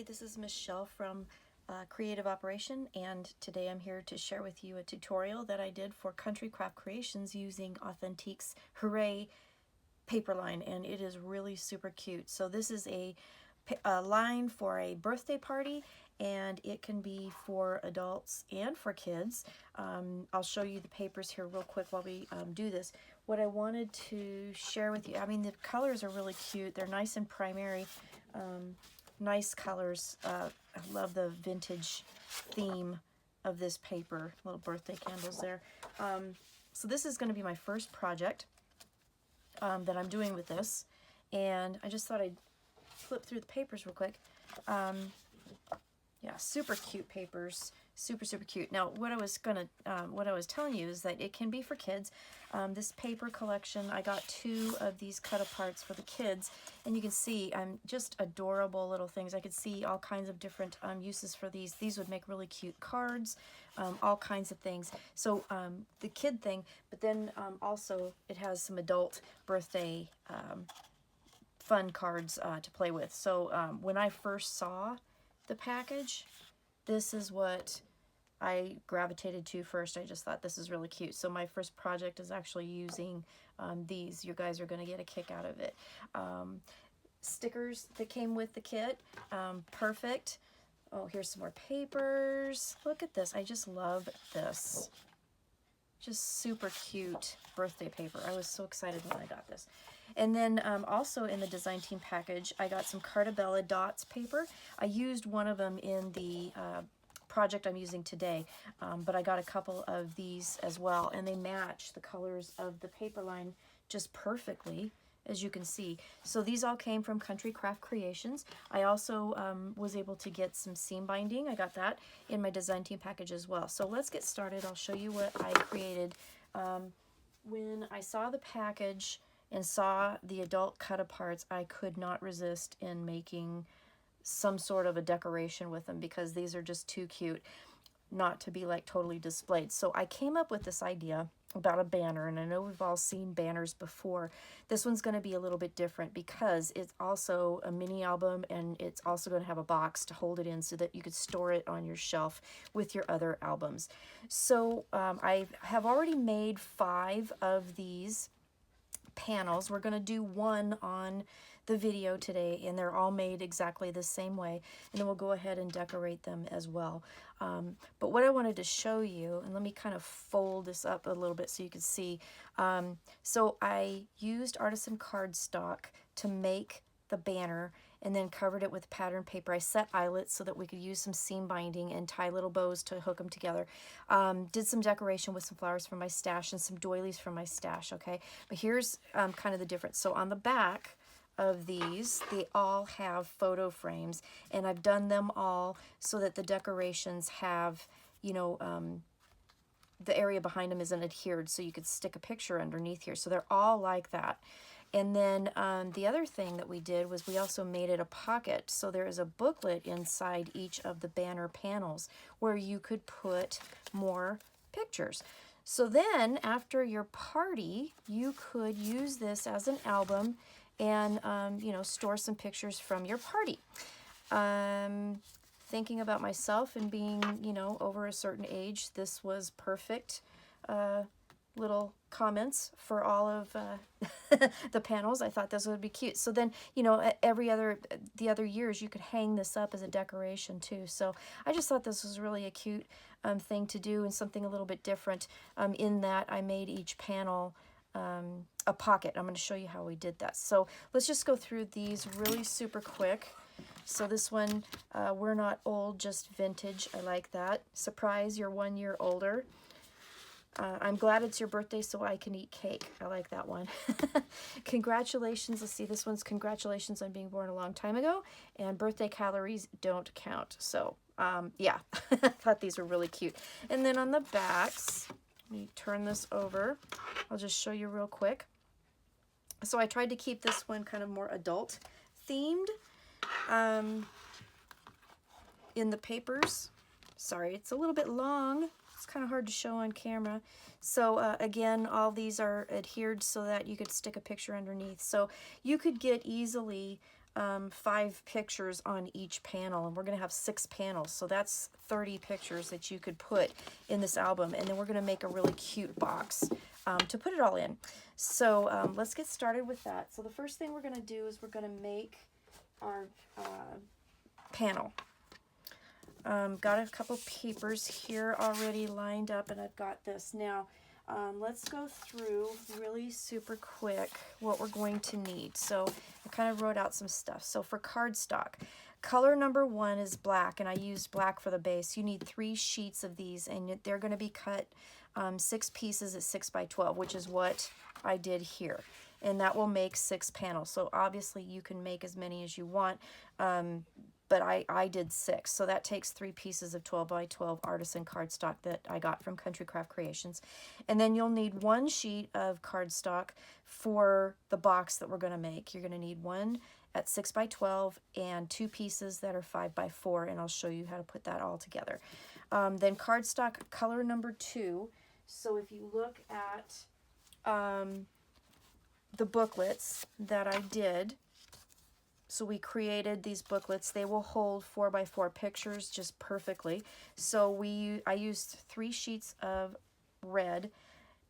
Hi, this is Michelle from Creative Operation, and today I'm here to share with you a tutorial that I did for Country Craft Creations using Authentique's Hooray paper line, and it is really super cute. So this is a line for a birthday party, and it can be for adults and for kids. I'll show you the papers here real quick while we do this. What I wanted to share with you, I mean, the colors are really cute. They're nice and primary. Nice colors. I love the vintage theme of this paper. Little birthday candles there. So this is going to be my first project that I'm doing with this, and I just thought I'd flip through the papers real quick. Yeah, super cute papers, super cute. Now, what I was telling you is that it can be for kids. This paper collection, I got 2 of these cut aparts for the kids, and you can see just adorable little things. I could see all kinds of different uses for these. These would make really cute cards, all kinds of things. So the kid thing, but then also it has some adult birthday fun cards to play with. So when I first saw the package, this is what I gravitated to first. I just thought this is really cute. So my first project is actually using these. You guys are going to get a kick out of it. Stickers that came with the kit, perfect. Oh, here's some more papers. Look at this. I just love this. Just super cute birthday paper. I was so excited when I got this. And then also in the design team package, I got some Cartabella dots paper. I used one of them in the project I'm using today, but I got a couple of these as well, and they match the colors of the paper line just perfectly, as you can see. So these all came from Country Craft Creations. I also was able to get some seam binding. I got that in my design team package as well. So let's get started. I'll show you what I created. When I saw the package and saw the adult cut aparts, I could not resist in making some sort of a decoration with them, because these are just too cute not to be like totally displayed. So I came up with this idea about a banner, and I know we've all seen banners before. This one's going to be a little bit different because it's also a mini album, and it's also going to have a box to hold it in so that you could store it on your shelf with your other albums. So I have already made 5 of these panels. We're going to do one on the video today, and they're all made exactly the same way, and then we'll go ahead and decorate them as well. But what I wanted to show you, and let me kind of fold this up a little bit so you can see. So I used Artisan cardstock to make the banner, and then covered it with pattern paper. I set eyelets so that we could use some seam binding and tie little bows to hook them together. Did some decoration with some flowers from my stash and some doilies from my stash, okay? But here's kind of the difference. So on the back of these, they all have photo frames, and I've done them all so that the decorations have, you know, the area behind them isn't adhered, so you could stick a picture underneath here. So they're all like that. And then the other thing that we did was we also made it a pocket. So there is a booklet inside each of the banner panels where you could put more pictures. So then after your party, you could use this as an album and, you know, store some pictures from your party. Thinking about myself and being, you know, over a certain age, this was perfect. Little comments for all of the panels. I thought this would be cute. So then, you know, the other years you could hang this up as a decoration too. So I just thought this was really a cute thing to do, and something a little bit different in that I made each panel a pocket. I'm going to show you how we did that. So let's just go through these really super quick. So this one, we're not old, just vintage. I like that. Surprise, you're 1 year older. I'm glad it's your birthday so I can eat cake. I like that one. Congratulations. Let's see, this one's congratulations on being born a long time ago, and birthday calories don't count. So yeah, I thought these were really cute. And then on the backs, let me turn this over. I'll just show you real quick. So I tried to keep this one kind of more adult themed in the papers. Sorry, it's a little bit long. It's kind of hard to show on camera. So again, all these are adhered so that you could stick a picture underneath. So you could get easily 5 pictures on each panel, and we're going to have 6 panels, so that's 30 pictures that you could put in this album. And then we're going to make a really cute box to put it all in. So let's get started with that. So the first thing we're going to do is we're going to make our panel. Got a couple papers here already lined up, and I've got this. Now let's go through really super quick what we're going to need. So I kind of wrote out some stuff. So for cardstock, color number 1 is black, and I used black for the base. You need 3 sheets of these, and they're going to be cut 6 pieces at 6 by 12, which is what I did here. And that will make 6 panels. So obviously you can make as many as you want, but I did 6. So that takes 3 pieces of 12 by 12 Artisan cardstock that I got from Country Craft Creations. And then you'll need 1 sheet of cardstock for the box that we're going to make. You're going to need 1 at 6 by 12 and 2 pieces that are 5 by 4, and I'll show you how to put that all together. Then cardstock color number 2. So if you look at the booklets that I did, so we created these booklets. They will hold 4 by 4 pictures just perfectly. So I used 3 sheets of red,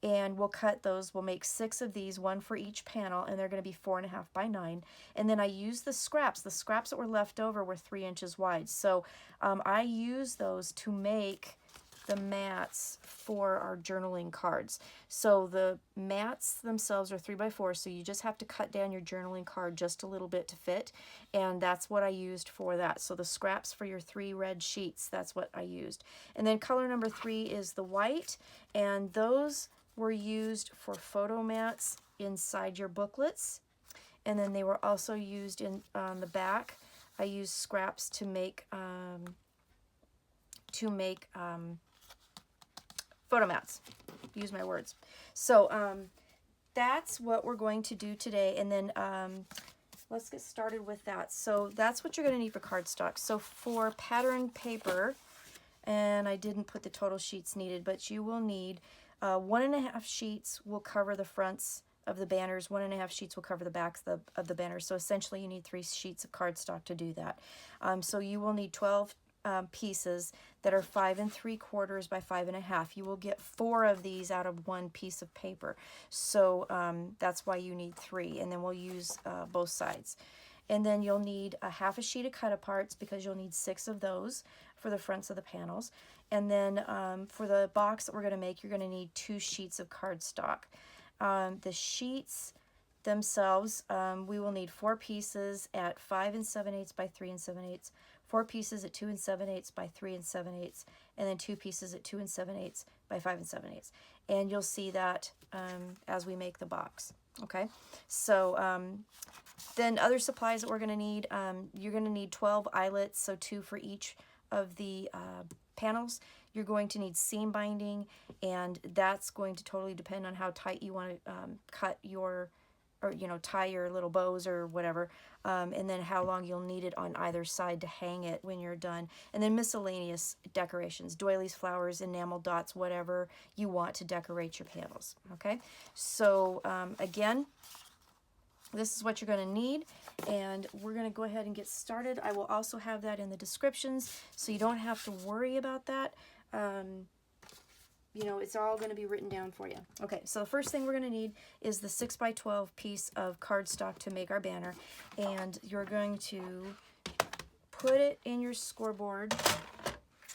and we'll cut those. We'll make 6 of these, 1 for each panel, and they're going to be 4.5 by 9. And then I used the scraps. The scraps that were left over were 3 inches wide. So I used those to make the mats for our journaling cards. So the mats themselves are 3 by 4, so you just have to cut down your journaling card just a little bit to fit, and that's what I used for that. So the scraps for your 3 red sheets, that's what I used. And then color number 3 is the white, and those were used for photo mats inside your booklets, and then they were also used in on the back. I used scraps to make photo mats. Use my words. So that's what we're going to do today, and then let's get started with that. So that's what you're going to need for cardstock. So for pattern paper, and I didn't put the total sheets needed, but you will need 1.5 sheets will cover the fronts of the banners, 1.5 sheets will cover the backs of the banners. So essentially you need 3 sheets of cardstock to do that. So you will need 12 pieces that are 5 3/4 by 5 1/2. You will get 4 of these out of 1 piece of paper. So that's why you need 3, and then we'll use both sides. And then you'll need a 1/2 sheet of cut-aparts, because you'll need 6 of those for the fronts of the panels. And then for the box that we're going to make, you're going to need 2 sheets of cardstock. The sheets themselves, we will need 4 pieces at 5 7/8 by 3 7/8, 4 pieces at 2 7/8 by 3 7/8, and then 2 pieces at 2 7/8 by 5 7/8. And you'll see that as we make the box. Okay, so then other supplies that we're going to need, you're going to need 12 eyelets, so 2 for each of the panels. You're going to need seam binding, and that's going to totally depend on how tight you want to cut your, or tie your little bows or whatever, and then how long you'll need it on either side to hang it when you're done. And then miscellaneous decorations, doilies, flowers, enamel dots, whatever you want to decorate your panels. Okay, so again, this is what you're going to need, and we're going to go ahead and get started. I will also have that in the descriptions, so you don't have to worry about that. It's all going to be written down for you. Okay, so the first thing we're going to need is the 6 by 12 piece of cardstock to make our banner, and you're going to put it in your scoreboard,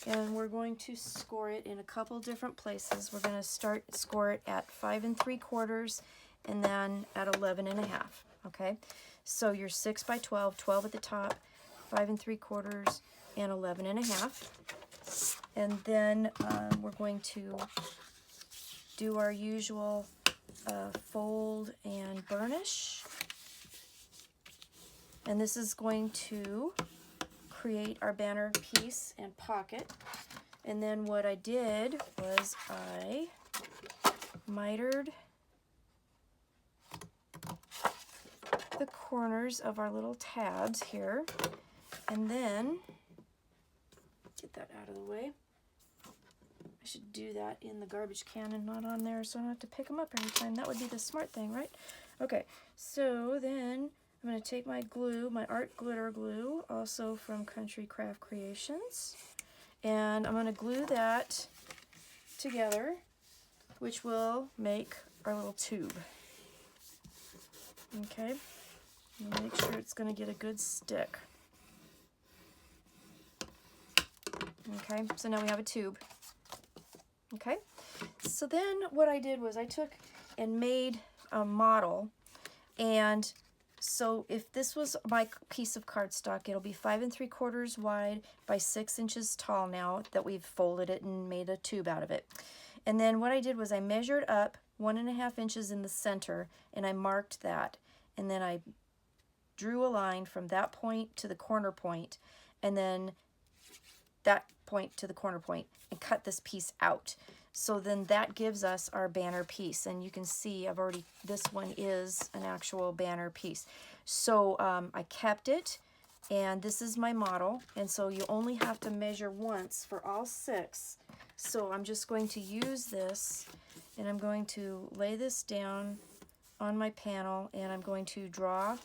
and we're going to score it in a couple different places. We're going to score it at 5 3/4 and then at 11 1/2. Okay, so your 6 by 12, 12 at the top, 5 3/4 and 11 1/2. And then we're going to do our usual fold and burnish. And this is going to create our banner piece and pocket. And then what I did was I mitered the corners of our little tabs here, and then get that out of the way. I should do that in the garbage can and not on there, so I don't have to pick them up every time. That would be the smart thing, right? Okay, so then I'm going to take my glue, my art glitter glue, also from Country Craft Creations, and I'm going to glue that together, which will make our little tube. Okay, and make sure it's going to get a good stick. Okay, so now we have a tube. Okay, so then what I did was I took and made a model, and so if this was my piece of cardstock, it'll be 5 3/4 wide by 6 inches tall now that we've folded it and made a tube out of it. And then what I did was I measured up 1.5 inches in the center, and I marked that, and then I drew a line from that point to the corner point, and then that point to the corner point, and cut this piece out. So then that gives us our banner piece, and you can see I've already, this one is an actual banner piece. So I kept it, and this is my model, and so you only have to measure once for all 6. So I'm just going to use this, and I'm going to lay this down on my panel, and I'm going to draw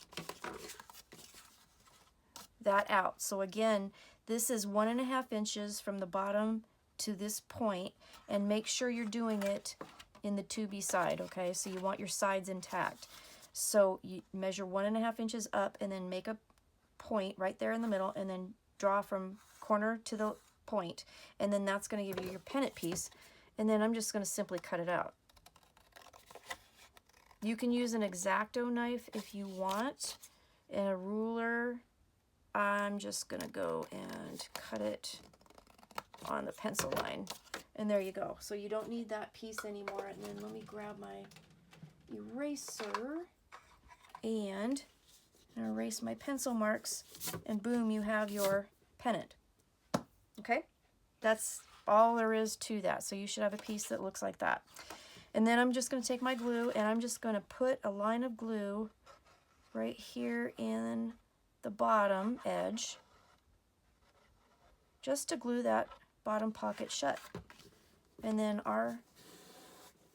that out. So again, this is 1.5 inches from the bottom to this point, and make sure you're doing it in the tubey side, okay? So you want your sides intact. So you measure 1.5 inches up, and then make a point right there in the middle, and then draw from corner to the point, and then that's going to give you your pennant piece. And then I'm just going to simply cut it out. You can use an X-Acto knife if you want, and a ruler. I'm just going to go and cut it on the pencil line, and there you go. So you don't need that piece anymore. And then let me grab my eraser and erase my pencil marks, and boom, you have your pennant. Okay, that's all there is to that. So you should have a piece that looks like that. And then I'm just going to take my glue, and I'm just going to put a line of glue right here in the bottom edge, just to glue that bottom pocket shut. And then our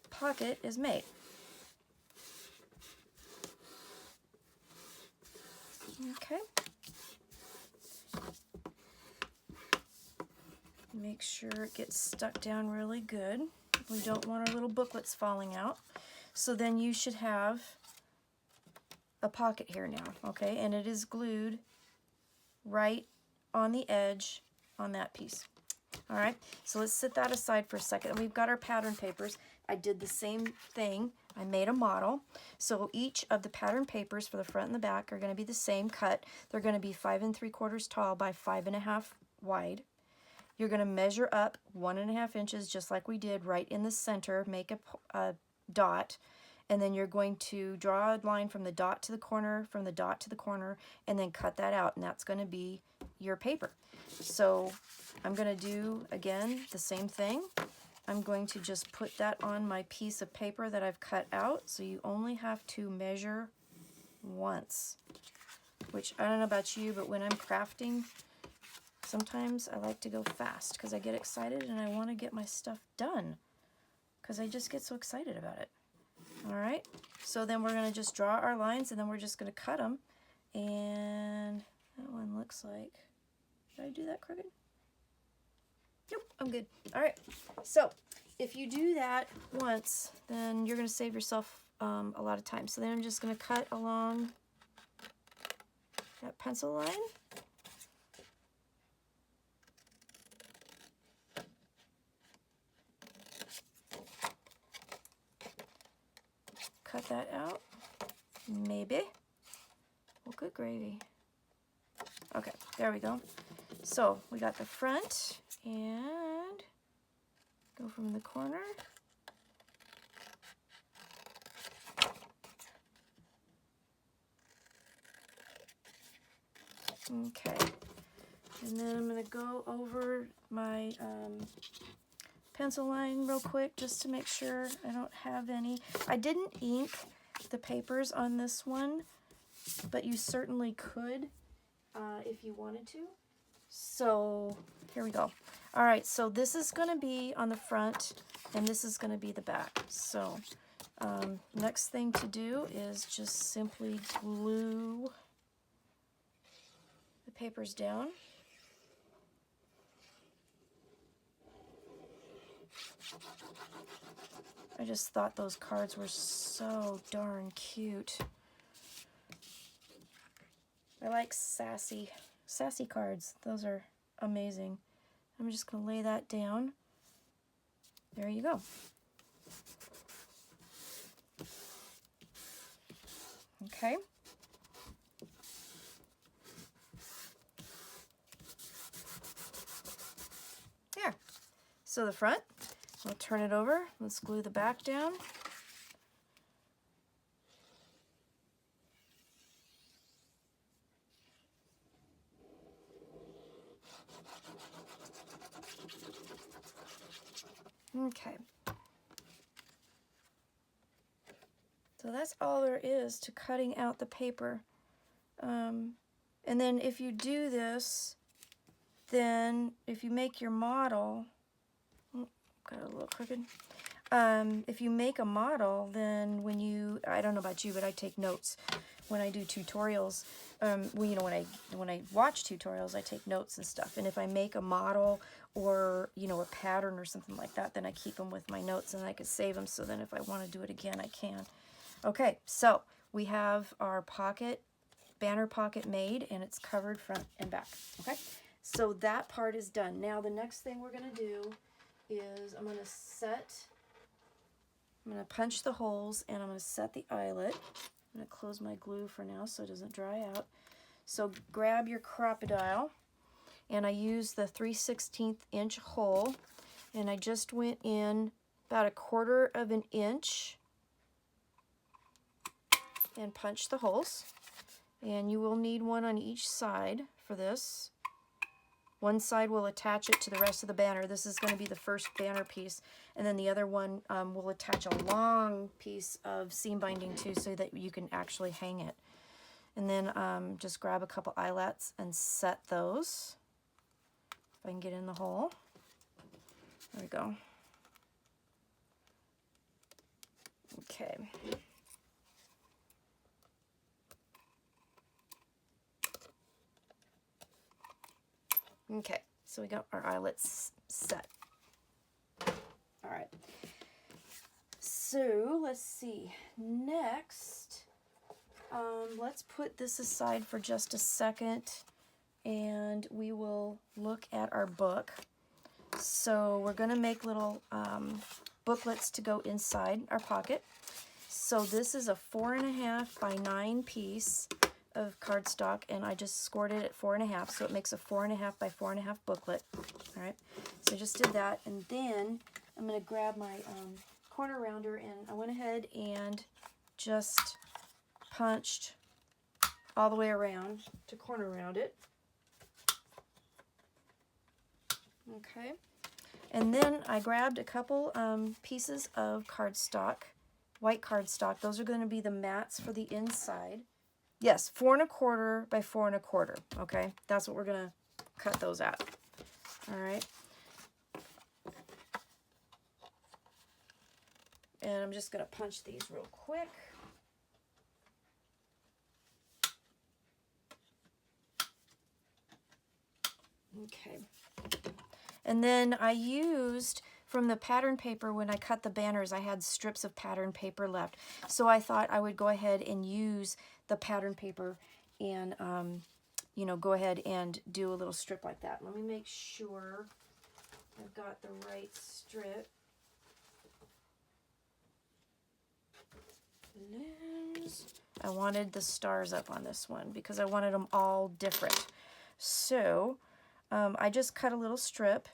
pocket is made. Okay. Make sure it gets stuck down really good. We don't want our little booklets falling out. So then you should have a pocket here now, okay? And it is glued right on the edge on that piece. All right, so let's set that aside for a second. And we've got our pattern papers. I did the same thing. I made a model. So each of the pattern papers for the front and the back are going to be the same cut. They're going to be 5 3/4 tall by 5.5 wide. You're going to measure up 1.5 inches just like we did right in the center, make a dot, and then you're going to draw a line from the dot to the corner, from the dot to the corner, and then cut that out, and that's going to be your paper. So I'm going to do, again, the same thing. I'm going to just put that on my piece of paper that I've cut out, so you only have to measure once, which I don't know about you, but when I'm crafting, sometimes I like to go fast because I get excited and I want to get my stuff done because I just get so excited about it. All right, so then we're going to just draw our lines, and then we're just going to cut them. And that one looks like, did I do that crooked? Nope, I'm good. All right, so if you do that once, then you're going to save yourself a lot of time. So then I'm just going to cut along that pencil line. Cut that out, maybe. Well, good gravy. Okay, there we go. So we got the front, and go from the corner. Okay, and then I'm going to go over my pencil line real quick just to make sure I don't have any. I didn't ink the papers on this one, but you certainly could if you wanted to. So here we go. All right, so this is going to be on the front, and this is going to be the back. So Next thing to do is just simply glue the papers down. I just thought those cards were so darn cute. I like sassy cards. Those are amazing. I'm just going to lay that down. There you go. Okay. There. So the front, I'll turn it over. Let's glue the back down. Okay. So that's all there is to cutting out the paper. And then if you do this, then if you make your model, got it a little crooked. If you make a model, then when you, I don't know about you, but I take notes when I do tutorials. Well, you know, when I watch tutorials, I take notes and stuff. And if I make a model or, you know, a pattern or something like that, then I keep them with my notes and I can save them. So then if I want to do it again, I can. Okay, so we have our pocket, banner pocket made, and it's covered front and back. Okay, so that part is done. Now the next thing we're going to do is I'm going to punch the holes and I'm going to set the eyelet. I'm going to close my glue for now so it doesn't dry out. So grab your crocodile, and I used the 3/16 inch hole, and I just went in about 1/4 of an inch and punch the holes. And you will need one on each side for this. One side will attach it to the rest of the banner. This is going to be the first banner piece, and then the other one will attach a long piece of seam binding too, so that you can actually hang it. And then just grab a couple eyelets and set those. If I can get in the hole. There we go. Okay. Okay, so we got our eyelets set. All right. So let's see. Next, let's put this aside for just a second, and we will look at our book. So we're going to make little booklets to go inside our pocket. So this is a 4.5 by 9 piece of cardstock, and I just scored it at 4.5, so it makes a 4.5 by 4.5 booklet. All right, so I just did that, and then I'm going to grab my corner rounder, and I went ahead and just punched all the way around to corner round it. Okay, and then I grabbed a couple pieces of cardstock, white cardstock. Those are going to be the mats for the inside. Yes, 4.25 by 4.25. Okay, that's what we're gonna cut those at. All right. And I'm just gonna punch these real quick. Okay. And then I used, from the pattern paper, when I cut the banners, I had strips of pattern paper left. So I thought I would go ahead and use the pattern paper and, you know, go ahead and do a little strip like that. Let me make sure I've got the right strip. I wanted the stars up on this one because I wanted them all different. So I just cut a little strip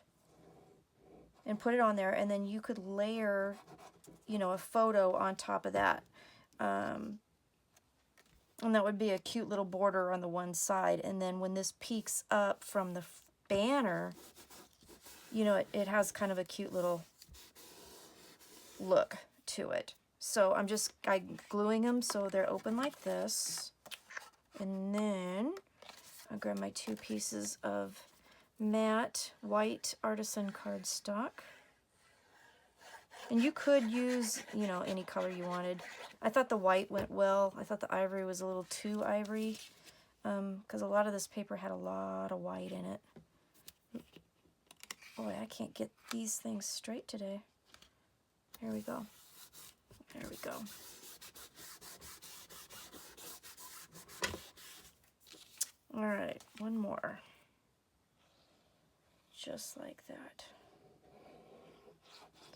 and put it on there, and then you could layer, you know, a photo on top of that. And that would be a cute little border on the one side. And then when this peeks up from the banner, you know, it has kind of a cute little look to it. So I'm gluing them so they're open like this. And then I'll grab my 2 pieces of matte white Artisan cardstock. And you could use, you know, any color you wanted. I thought the white went well. I thought the ivory was a little too ivory, because a lot of this paper had a lot of white in it. Boy, I can't get these things straight today. Here we go. There we go. All right, one more. Just like that.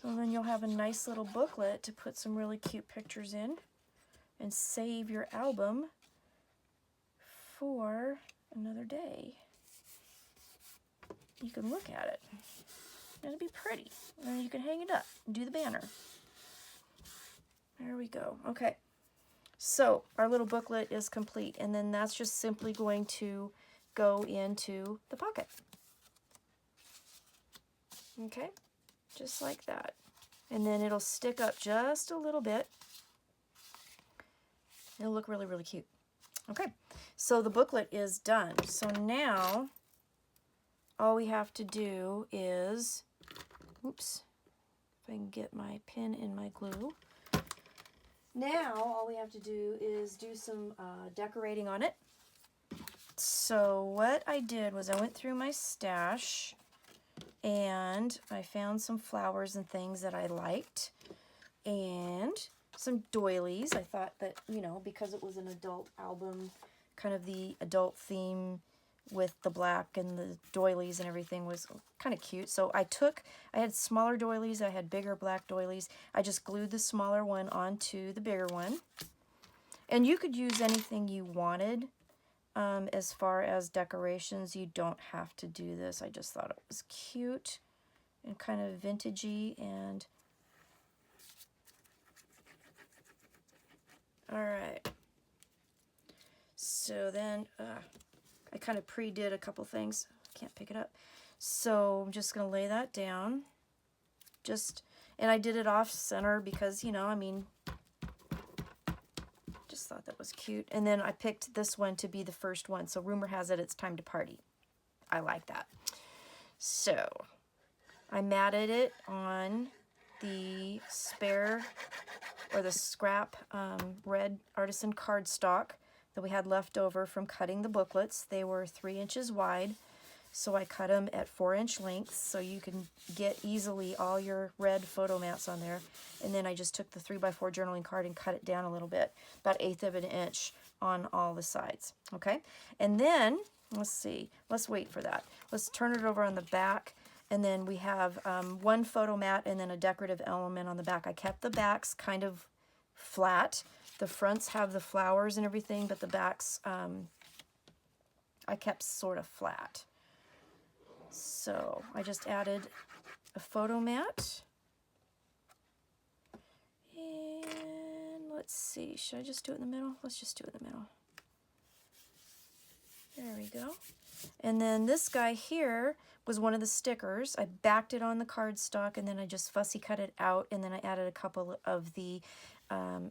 So then you'll have a nice little booklet to put some really cute pictures in and save your album for another day. You can look at it. It'll be pretty. And you can hang it up and do the banner. There we go. Okay. So our little booklet is complete, and then that's just simply going to go into the pocket. Okay, just like that. And then it'll stick up just a little bit. It'll look really, really cute. Okay, so the booklet is done. So now all we have to do is, oops, if I can get my pen in my glue. Now, all we have to do is do some decorating on it. So what I did was I went through my stash and I found some flowers and things that I liked and some doilies. I thought that, you know, because it was an adult album, kind of the adult theme with the black and the doilies and everything was kind of cute. So I had smaller doilies, I had bigger black doilies. I just glued the smaller one onto the bigger one. And you could use anything you wanted as far as decorations. You don't have to do this. I just thought it was cute and kind of vintagey. And all right. So then, I kind of pre-did a couple things. Can't pick it up. So I'm just going to lay that down. And I did it off center because, you know, I mean, just thought that was cute. And then I picked this one to be the first one. So rumor has it, it's time to party. I like that. So I matted it on the spare or the scrap red Artisan cardstock that we had left over from cutting the booklets. They were 3 inches wide, so I cut them at 4-inch lengths so you can get easily all your red photo mats on there. And then I just took the 3x4 journaling card and cut it down a little bit, about 1/8 of an inch on all the sides. Okay, and then let's see, let's wait for that. Let's turn it over on the back, and then we have one photo mat and then a decorative element on the back. I kept the backs kind of flat. The fronts have the flowers and everything, but the backs I kept sort of flat. So I just added a photo mat. And let's see, should I just do it in the middle? Let's just do it in the middle. There we go. And then this guy here was one of the stickers. I backed it on the cardstock and then I just fussy cut it out, and then I added a couple of the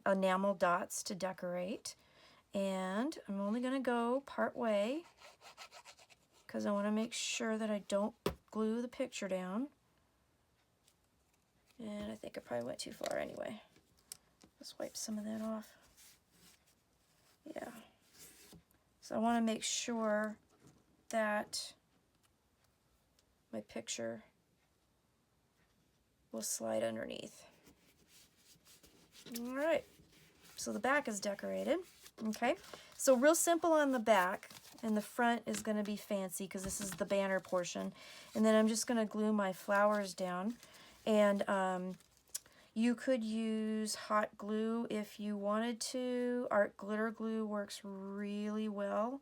enamel dots to decorate. And I'm only going to go part way because I want to make sure that I don't glue the picture down. And I think I probably went too far anyway. Let's wipe some of that off. Yeah. So I want to make sure that my picture will slide underneath. All right, so the back is decorated. Okay, so real simple on the back, and the front is going to be fancy because this is the banner portion. And then I'm just going to glue my flowers down. And you could use hot glue if you wanted to. Art glitter glue works really well.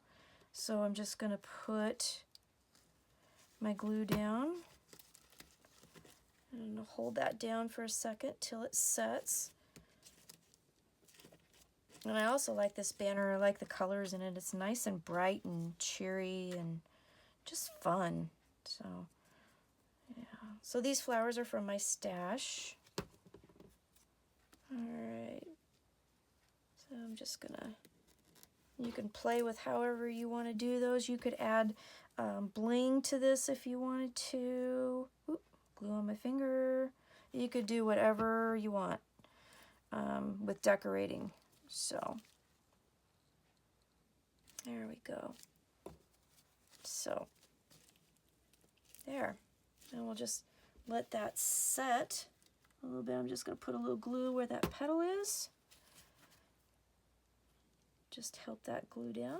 So I'm just going to put my glue down. And I'll hold that down for a second till it sets. And I also like this banner. I like the colors in it. It's nice and bright and cheery and just fun. So, yeah. So these flowers are from my stash. All right. So I'm just gonna, you can play with however you want to do those. You could add bling to this if you wanted to. Oop, glue on my finger. You could do whatever you want with decorating. So there we go. So there. And we'll just let that set a little bit. I'm just going to put a little glue where that petal is. Just help that glue down.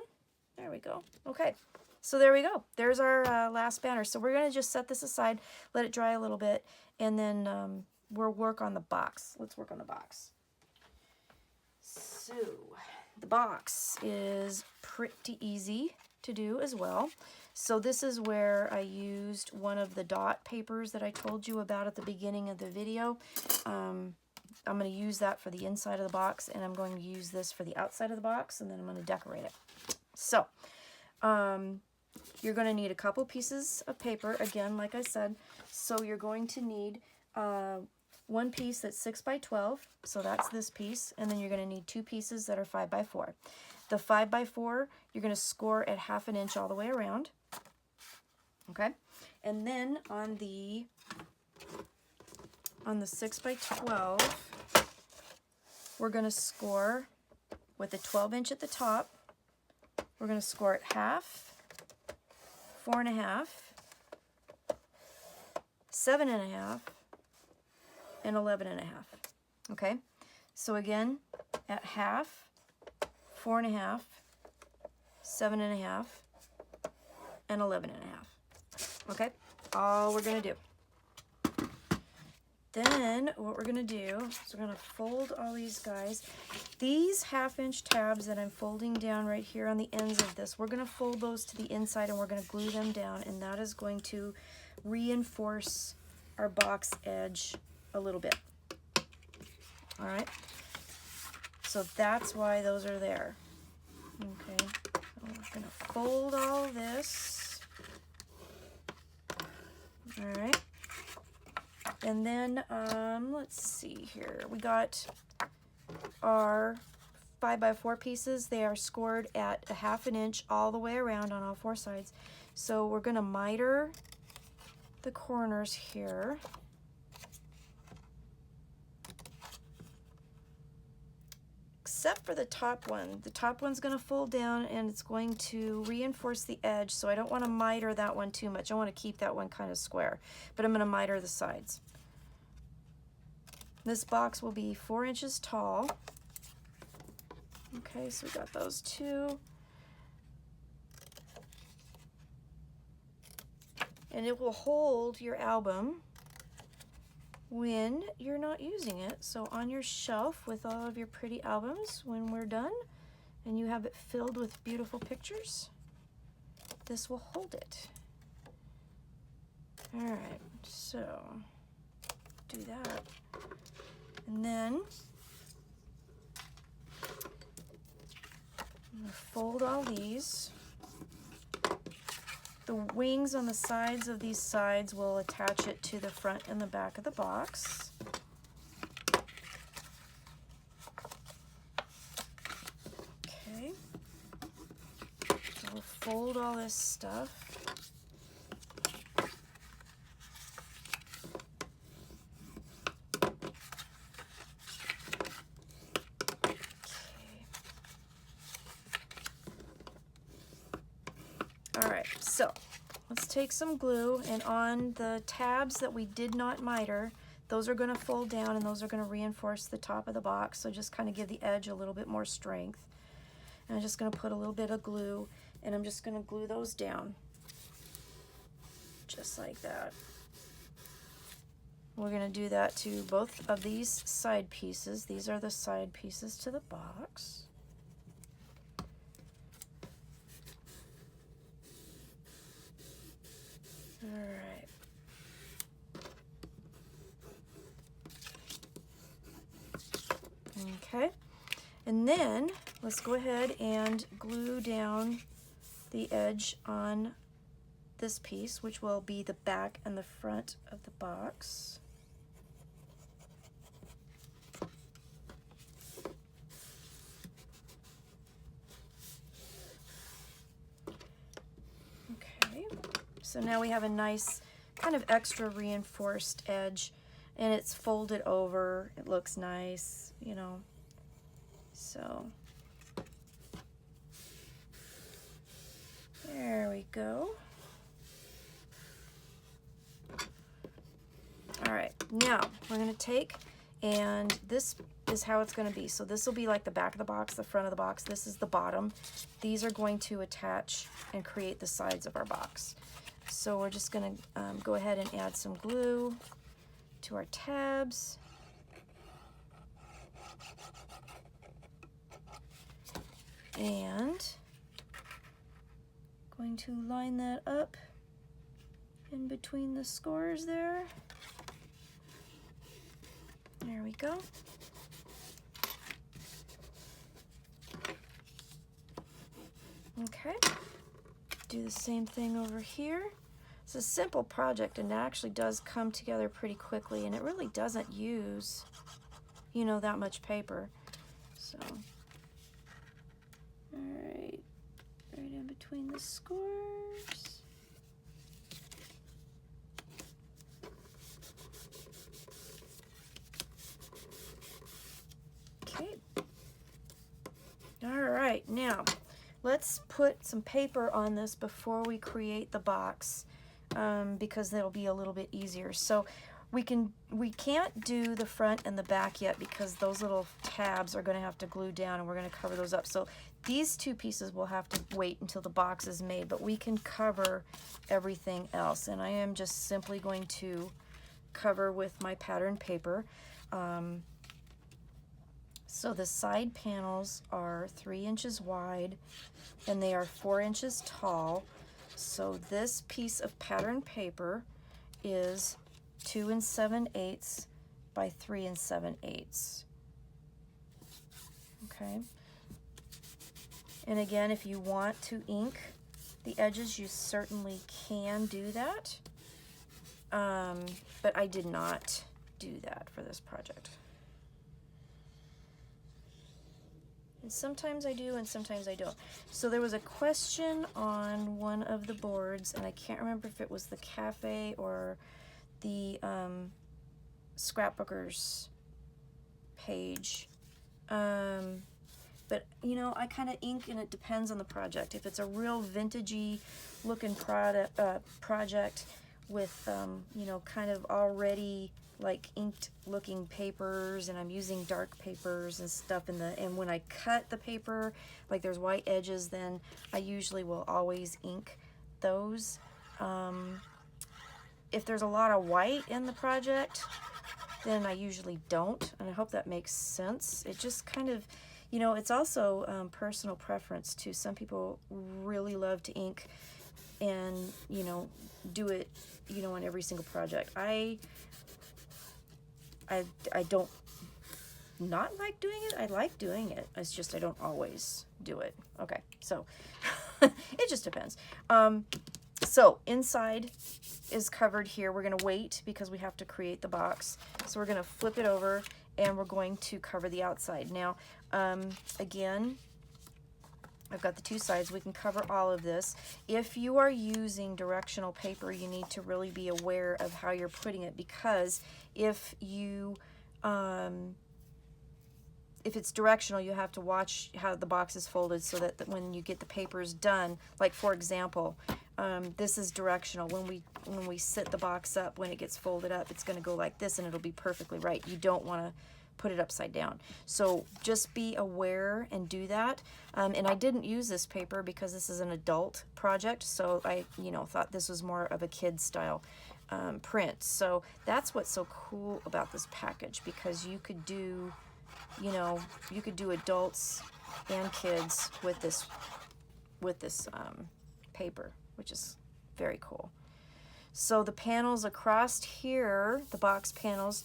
There we go. Okay, so there we go. There's our last banner. So we're going to just set this aside, let it dry a little bit, and then we'll work on the box. Let's work on the box. So the box is pretty easy to do as well. So this is where I used one of the dot papers that I told you about at the beginning of the video. I'm going to use that for the inside of the box, and I'm going to use this for the outside of the box, and then I'm going to decorate it. So you're going to need a couple pieces of paper, again, like I said. So you're going to need one piece that's 6 by 12, so that's this piece, and then you're going to need 2 pieces that are 5 by 4. The 5 by 4, you're going to score at 1/2 inch all the way around. Okay, and then on the 6 by 12, we're going to score with a 12-inch at the top. We're going to score at 1/2, 4.5, 7.5, and 11.5. Okay, so again, at 1/2, 4.5, 7.5, and 11.5. Okay, all we're going to do. Then what we're going to do is we're going to fold all these guys. These 1/2 inch tabs that I'm folding down right here on the ends of this, we're going to fold those to the inside and we're going to glue them down, and that is going to reinforce our box edge a little bit. All right, so that's why those are there. Okay, so we're going to fold all this. All right. And then, let's see here. We got our 5 by 4 pieces. They are scored at 1/2 inch all the way around on all 4 sides. So we're going to miter the corners here. Except for the top one. The top one's going to fold down and it's going to reinforce the edge, so I don't want to miter that one too much. I want to keep that one kind of square, but I'm going to miter the sides. This box will be 4 inches tall. Okay, so we got those 2. And it will hold your album when you're not using it. So on your shelf with all of your pretty albums, when we're done and you have it filled with beautiful pictures, this will hold it. All right, so do that. And then I'm going to fold all these. The wings on the sides of these sides will attach it to the front and the back of the box. Okay. So we'll fold all this stuff. So let's take some glue, and on the tabs that we did not miter, those are going to fold down and those are going to reinforce the top of the box, so just kind of give the edge a little bit more strength. And I'm just going to put a little bit of glue, and I'm just going to glue those down just like that. We're going to do that to both of these side pieces. These are the side pieces to the box. All right. Okay, and then let's go ahead and glue down the edge on this piece, which will be the back and the front of the box. Okay, so now we have a nice kind of extra reinforced edge and it's folded over. It looks nice, you know. So there we go. All right, now we're going to take, and this is how it's going to be. So this will be like the back of the box, the front of the box. This is the bottom. These are going to attach and create the sides of our box. So we're just going to go ahead and add some glue to our tabs. And going to line that up in between the scores there. There we go. Okay, do the same thing over here. It's a simple project, and it actually does come together pretty quickly, and it really doesn't use, you know, that much paper. So, all right, right in between the scores. Okay. All right, now let's put some paper on this before we create the box, because that'll be a little bit easier. So we can't do the front and the back yet because those little tabs are going to have to glue down, and we're going to cover those up. So these two pieces will have to wait until the box is made, but we can cover everything else. And I am just simply going to cover with my pattern paper. So the side panels are 3 inches wide and they are 4 inches tall. So this piece of pattern paper is 2 7/8 by 3 7/8. Okay. And again, if you want to ink the edges, you certainly can do that. But I did not do that for this project. And sometimes I do and sometimes I don't. So there was a question on one of the boards, and I can't remember if it was the cafe or the scrapbookers page. But you know, I kind of ink, and it depends on the project. If it's a real vintagey looking project with you know, kind of already like inked looking papers, and I'm using dark papers and stuff and when I cut the paper, like there's white edges, then I usually will always ink those. If there's a lot of white in the project, then I usually don't, and I hope that makes sense. It just kind of, you know, it's also personal preference too. Some people really love to ink and, you know, do it, you know, on every single project. I don't not like doing it. I like doing it. It's just I don't always do it. Okay, so it just depends. So inside is covered here. We're going to wait because we have to create the box. So we're going to flip it over and we're going to cover the outside. Now, again, I've got the two sides. We can cover all of this. If you are using directional paper, you need to really be aware of how you're putting it, because if you if it's directional, you have to watch how the box is folded so that when you get the papers done, like for example, this is directional. When we sit the box up, when it gets folded up, it's going to go like this and it'll be perfectly right. You don't want to put it upside down. So just be aware and do that. And I didn't use this paper because this is an adult project, so I, you know, thought this was more of a kid style print. So that's what's so cool about this package, because you could do, you know, you could do adults and kids with this paper, which is very cool. So the panels across here, the box panels,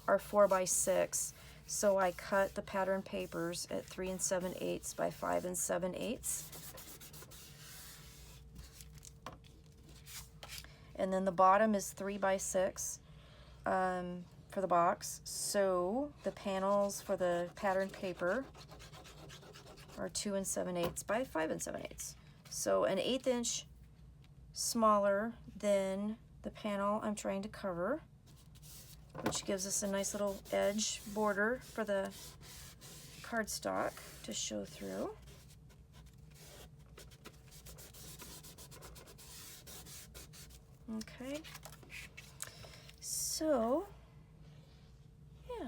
are 4 by 6. So I cut the pattern papers at 3 7/8 by 5 7/8. And then the bottom is 3 by 6 for the box. So the panels for the pattern paper are 2 7/8 by 5 7/8. So an 1/8 inch smaller than the panel I'm trying to cover. which gives us a nice little edge border for the cardstock to show through. Okay, so yeah,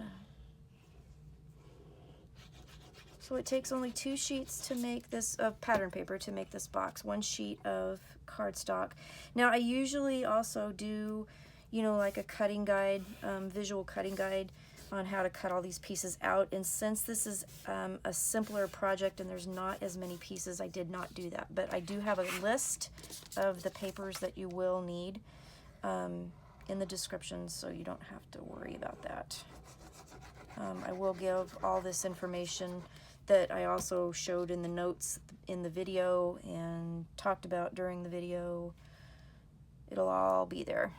so it takes only 2 sheets to make this of pattern paper to make this box, 1 sheet of cardstock. Now I usually also do, you know, like a cutting guide, visual cutting guide on how to cut all these pieces out, and since this is a simpler project and there's not as many pieces, I did not do that, but I do have a list of the papers that you will need in the description, so you don't have to worry about that. I will give all this information that I also showed in the notes in the video and talked about during the video. It'll all be there.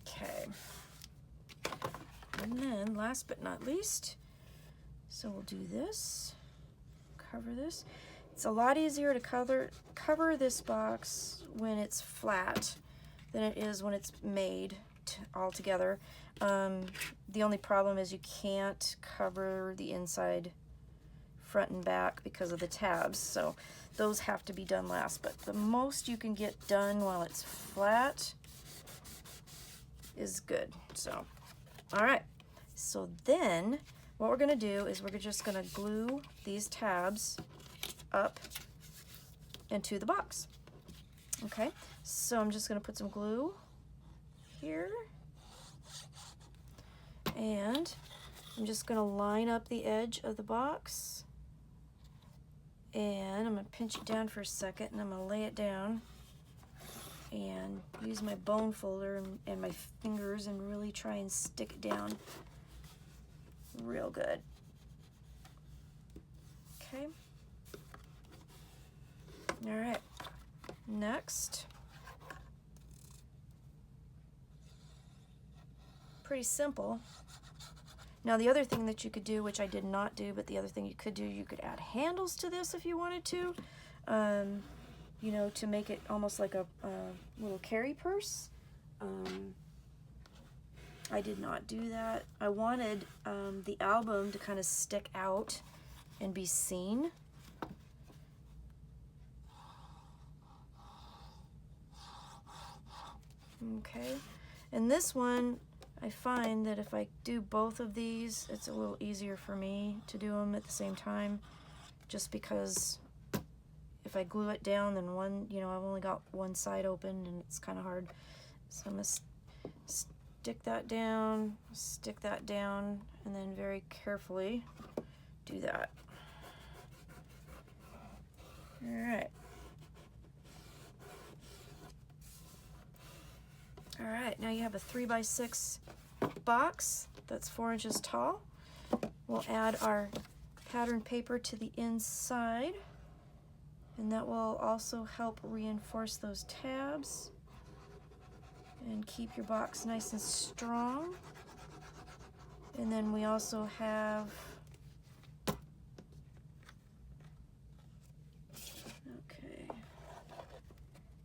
Okay. And then last but not least, so we'll do this, cover this. It's a lot easier to cover this box when it's flat than it is when it's made all together. The only problem is you can't cover the inside front and back because of the tabs, so those have to be done last, but the most you can get done while it's flat is good. So all right, so then what we're going to do is we're just going to glue these tabs up into the box. Okay, so I'm just going to put some glue here, and I'm just going to line up the edge of the box, and I'm going to pinch it down for a second, and I'm going to lay it down and use my bone folder and my fingers and really try and stick it down real good. Okay. All right. Next. Pretty simple. Now the other thing that you could do, which I did not do, but the other thing you could do, you could add handles to this if you wanted to. You know, to make it almost like a little carry purse. I did not do that. I wanted the album to kind of stick out and be seen. Okay, and this one, I find that if I do both of these, it's a little easier for me to do them at the same time, just because if I glue it down, then one, you know, I've only got one side open and it's kind of hard. So I'm going to stick that down, and then very carefully do that. All right. All right, now you have a 3x6 box that's 4 inches tall. We'll add our pattern paper to the inside, and that will also help reinforce those tabs and keep your box nice and strong. And then we also have, okay,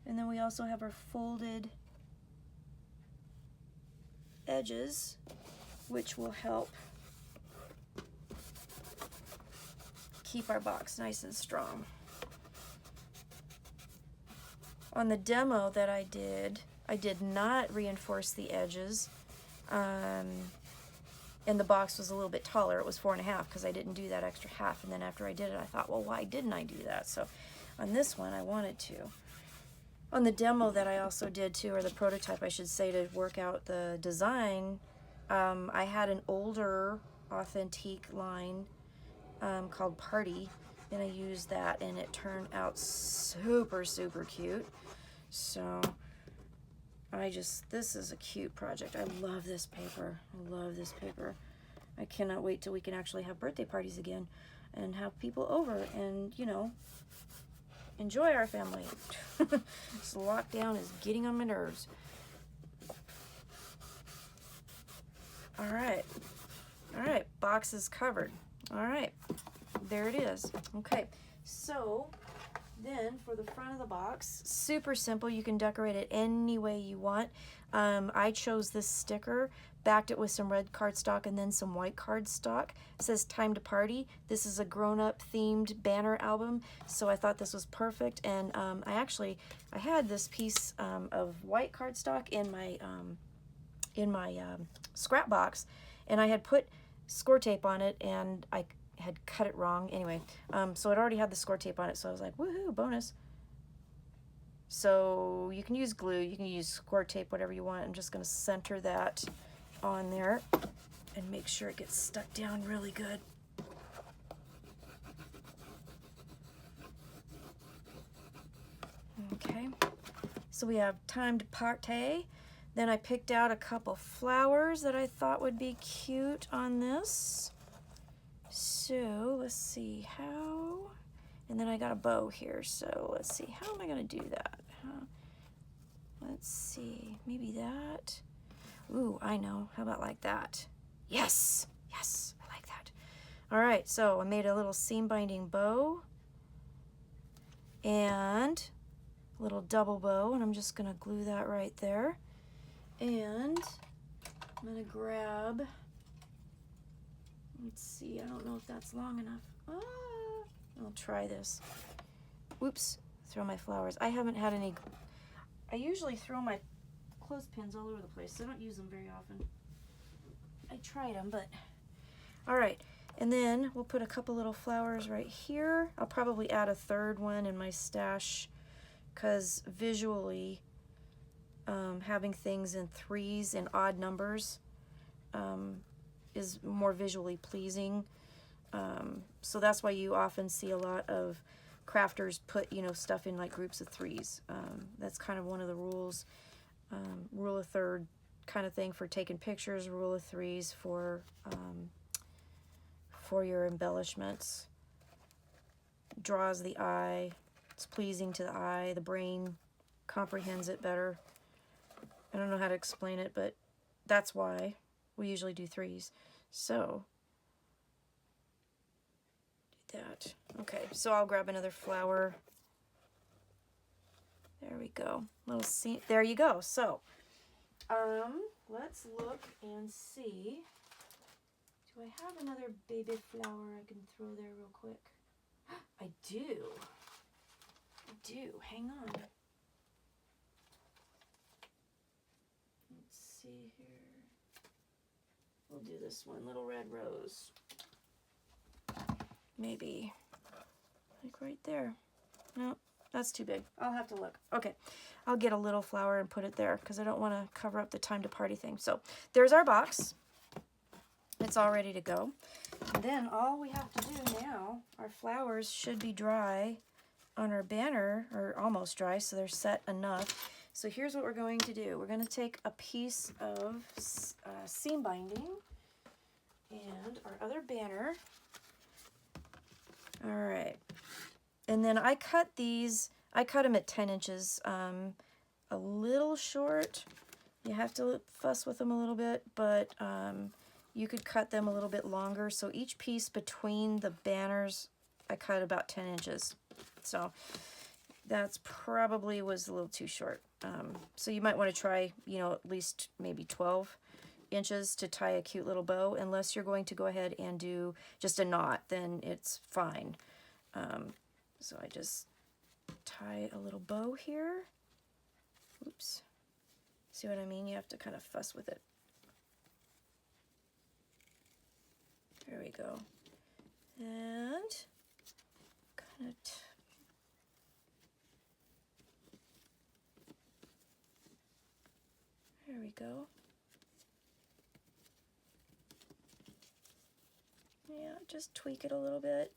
and then we also have our folded edges, which will help keep our box nice and strong. On the demo that I did not reinforce the edges, and the box was a little bit taller. It was 4.5 because I didn't do that extra half, and then after I did it, I thought, well, why didn't I do that? So on this one, I wanted to. On the demo that I also did too, or the prototype I should say, to work out the design, I had an older Authentique line called Party, and I used that, and it turned out super, super cute. So this is a cute project. I love this paper. I love this paper. I cannot wait till we can actually have birthday parties again and have people over and, you know, enjoy our family. This lockdown is getting on my nerves. All right, box is covered. All right, there it is. Okay, so Then for the front of the box, super simple. You can decorate it any way you want. I chose this sticker, backed it with some red cardstock and then some white cardstock. It says time to party. This is a grown-up themed banner album, so I thought this was perfect. And I had this piece of white cardstock in my scrap box, and I had put score tape on it, and I had cut it wrong. Anyway, so it already had the score tape on it, so I was like, woohoo, bonus. So you can use glue, you can use score tape, whatever you want. I'm just going to center that on there and make sure it gets stuck down really good. Okay, so we have time to party. Then I picked out a couple flowers that I thought would be cute on this. So let's see how, and then I got a bow here, so let's see, how am I going to do that? Let's see, maybe that. Ooh, I know. How about like that? Yes, yes, I like that. All right, so I made a little seam binding bow and a little double bow, and I'm just going to glue that right there. And I'm going to grab, let's see, I don't know if that's long enough. I'll try this. Oops, throw my flowers. I haven't had any, I usually throw my clothespins all over the place, so I don't use them very often. I tried them, but, all right. And then we'll put a couple little flowers right here. I'll probably add a third one in my stash, because visually, having things in threes and odd numbers is more visually pleasing. So that's why you often see a lot of crafters put, stuff in like groups of threes. That's kind of one of the rules. Rule of third kind of thing for taking pictures, rule of threes for your embellishments. Draws the eye, it's pleasing to the eye, the brain comprehends it better. I don't know how to explain it, but that's why we usually do threes. So, do that. Okay, so I'll grab another flower. There we go. Little seam. There you go. So, let's look and see. Do I have another baby flower I can throw there real quick? I do. I do. Hang on. Let's see here. We'll do this one, little red rose. Maybe like right there. No, that's too big. I'll have to look. Okay, I'll get a little flower and put it there because I don't want to cover up the time to party thing. So there's our box. It's all ready to go. And then all we have to do now, our flowers should be dry on our banner, or almost dry, so they're set enough. So here's what we're going to do. We're going to take a piece of seam binding and our other banner. All right. And then I cut these, I cut them at 10 inches, a little short. You have to fuss with them a little bit, but you could cut them a little bit longer. So each piece between the banners, I cut about 10 inches. So that's probably was a little too short. So you might want to try, at least maybe 12 inches to tie a cute little bow. Unless you're going to go ahead and do just a knot, then it's fine. So I just tie a little bow here. Oops. See what I mean? You have to kind of fuss with it. There we go. And kind of there we go. Yeah, just tweak it a little bit.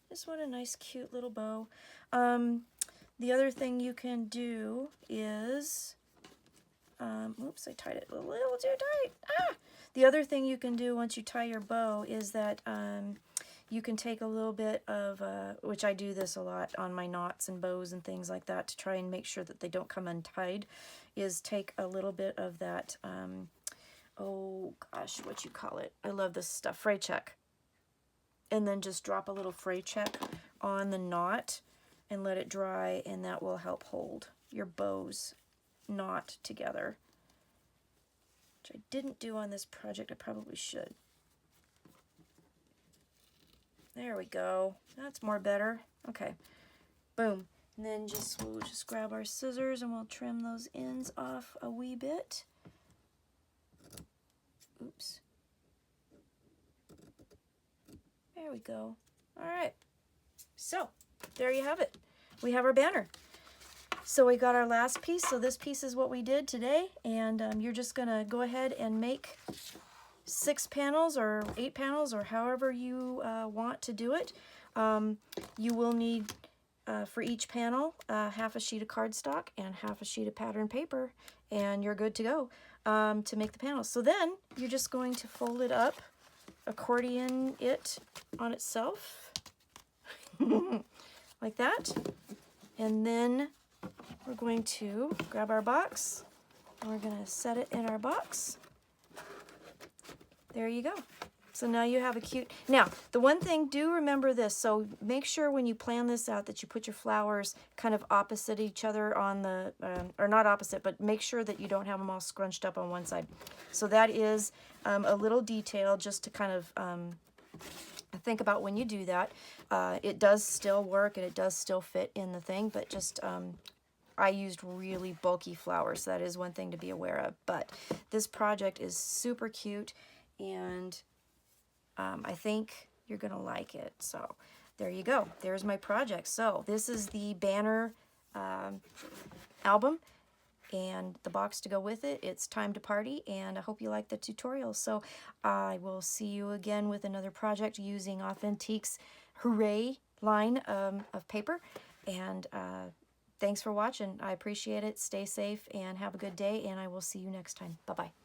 Just want a nice, cute little bow. The other thing you can do is, oops, I tied it a little too tight. Ah! The other thing you can do once you tie your bow is that you can take a little bit of, which I do this a lot on my knots and bows and things like that to try and make sure that they don't come untied, is take a little bit of that, oh gosh, what you call it? I love this stuff, fray check. and then just drop a little fray check on the knot and let it dry, and that will help hold your bow's knot together, which I didn't do on this project. I probably should. There we go. That's more better. Okay, boom. And then we'll just grab our scissors and we'll trim those ends off a wee bit. Oops. There we go. All right. So there you have it. We have our banner. So we got our last piece. So this piece is what we did today. And you're just going to go ahead and make 6 panels or 8 panels or however you want to do it. You will need for each panel half a sheet of cardstock and half a sheet of pattern paper, and you're good to go to make the panels. So then you're just going to fold it up, accordion it on itself like that, and then we're going to grab our box and we're going to set it in our box. There you go. So now you have a cute... Now, the one thing, do remember this. So make sure when you plan this out that you put your flowers kind of opposite each other on the... or not opposite, but make sure that you don't have them all scrunched up on one side. So that is a little detail just to kind of think about when you do that. It does still work and it does still fit in the thing, but just... I used really bulky flowers, so that is one thing to be aware of. But this project is super cute, and I think you're going to like it. So there you go. There's my project. So this is the banner album and the box to go with it. It's time to party, and I hope you like the tutorial. So I will see you again with another project using Authentique's Hooray line of paper. And thanks for watching. I appreciate it. Stay safe and have a good day, and I will see you next time. Bye-bye.